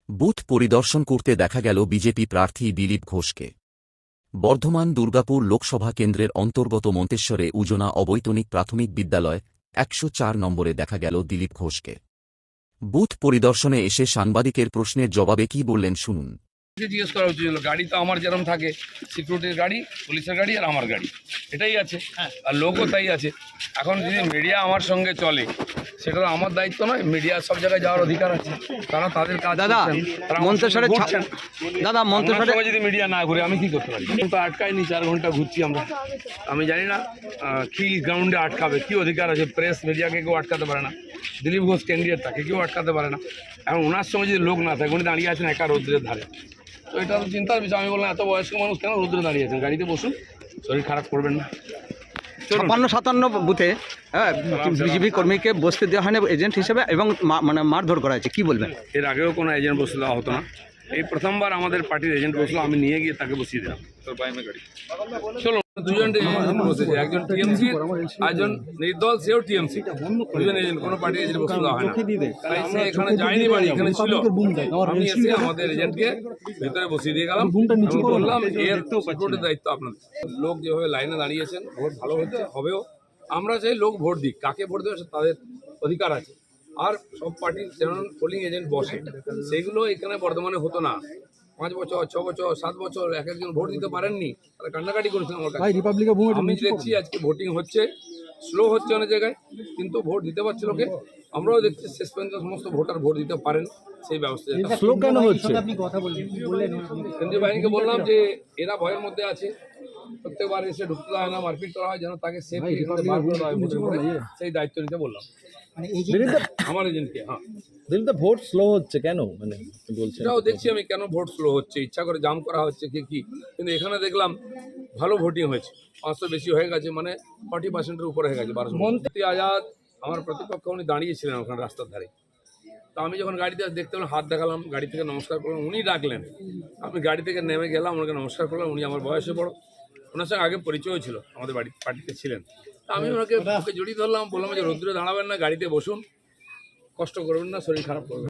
Booth পরিদর্শন করতে দেখা গেল বিজেপি প্রার্থী দিলীপ ঘোষকে। বর্ধমান দুর্গাপুর লোকসভা কেন্দ্রের অন্তর্গত মন্তেশ্বরে উজনা অবৈতনিক প্রাথমিক বিদ্যালয় ১০৪ নম্বরে দেখা গেল দিলীপ ঘোষকে। বুথ পরিদর্শনে এসে সাংবাদিকের প্রশ্নের জবাবে কি বললেন শুনুন। জিজ্ঞেস করা উচিত ছিল, গাড়ি তো আমার যেরকম থাকে, সিকিউরিটির গাড়ি, পুলিশের গাড়ি আর আমার গাড়ি, এটাই আছে, আর লোকও তাই আছে। এখন যদি মিডিয়া আমার সঙ্গে চলে, সেটা তো আমার দায়িত্ব নয়। মিডিয়া সব জায়গায় যাওয়ার অধিকার আছে, তারা তাদের কাজ করছেন। মন্তেশ্বরে যদি মিডিয়া না ঘুরে আমি কি করতে পারি? তো আটকায়নি, 4 ঘন্টা ঘুরছি আমরা। আমি জানি না কি গ্রাউন্ডে আটকাবে, কি অধিকার আছে। প্রেস মিডিয়াকে কেউ আটকাতে পারে না, দিলীপ ঘোষ ক্যান্ডিডেট, তাকে কেউ আটকাতে পারে না। এখন ওনার সঙ্গে যদি লোক না থাকে, উনি দাঁড়িয়ে আছেন একা রৌদ্রের ধারে, তো এটা তো চিন্তার বিষয়। আমি বললাম, এত বয়স্ক মানুষ কেন রৌদ্রে দাঁড়িয়ে আছেন, গাড়িতে বসুন, শরীর খারাপ করবেন না। ৫৬-৫৭ বুথে বিজেপি কর্মীকে বসতে দেওয়া হয়নি এজেন্ট হিসেবে এবং মারধর করা হয়েছে, কি বলবেন? এর আগেও কোনো এজেন্ট বসে দেওয়া হতো না, এই প্রথমবার আমাদের পার্টির এজেন্ট বসলো, আমি নিয়ে গিয়ে তাকে বসিয়ে দিলাম। চলো, দুজন এজেন্ট বসেছে, একজন টিএমসি, একজন নির্দল, সেও টিএমসি। দুজন এজেন্ট, কোনো পার্টির এজেন্ট বসে দেওয়া হয় না। তাই সে এখানে যায়নি, বাড়ি এখানে ছিল। আমি এসে আমাদের এজেন্টকে ভেতরে বসিয়ে দিয়ে গেলাম। আমি বললাম, এর সিকিউরিটির দায়িত্ব আপনাদের। লোক যেভাবে লাইনে দাঁড়িয়েছেন, ভোট ভালো হতে হবেও। আমরা চাই লোক ভোট দিক, কাকে ভোট দেবে তাদের অধিকার আছে। আর সব পার্টির যেমন পোলিং এজেন্ট বসে, সেগুলো এখানে বর্ধমানে হতো না। 5 বছর, 6 বছর, 7 বছর একজন ভোট দিতে পারেননি, তারা কান্নাকাটি করেছেন আমার কাছে। আমি দেখছি আজকে ভোটিং হচ্ছে, স্লো হচ্ছে অনেক জায়গায়, কিন্তু ভোট দিতে পারছে লোকে। আমরাও দেখছি শেষ পর্যন্ত সমস্ত ভোটার ভোট দিতে পারেন, সেই ব্যবস্থা। কেন্দ্রীয় বাহিনীকে বললাম যে এরা ভয়ের মধ্যে আছে, প্রত্যেকবার এসে ঢুকতে হয় না, মারপিট করা হয়, যেন তাকে সেফ বার করা হয়, সেই দায়িত্ব নিতে বললাম আমার এজেন্টকে। হ্যাঁ, দিল্লিতে ভোট স্লো হচ্ছে কেন, বলছে এটাও দেখছি আমি, কেন ভোট স্লো হচ্ছে, ইচ্ছা করে জাম করা হচ্ছে কি। কিন্তু এখানে দেখলাম ভালো ভোটিং হয়েছে, 500 বেশি হয়ে গেছে, 40%-এর উপরে হয়ে গেছে। 1200 মন্ত্রী আজাদ আমার প্রতিপক্ষ, উনি দাঁড়িয়েছিলেন ওখানে রাস্তার ধারে। তো আমি যখন গাড়িতে দেখতে পেলাম, হাত দেখালাম, গাড়ি থেকে নমস্কার করলাম, উনি ডাকলেন। আমি গাড়ি থেকে নেমে গেলাম, ওনাকে নমস্কার করলাম। উনি আমার বয়সে বড়, ওনার সঙ্গে আগে পরিচয় ছিল, আমাদের পার্টিতে ছিলেন। তা আমি ওনাকে জড়িয়ে ধরলাম, বললাম যে রৌদ্রে দাঁড়াবেন না, গাড়িতে বসুন, কষ্ট করবেন না, শরীর খারাপ করবেন।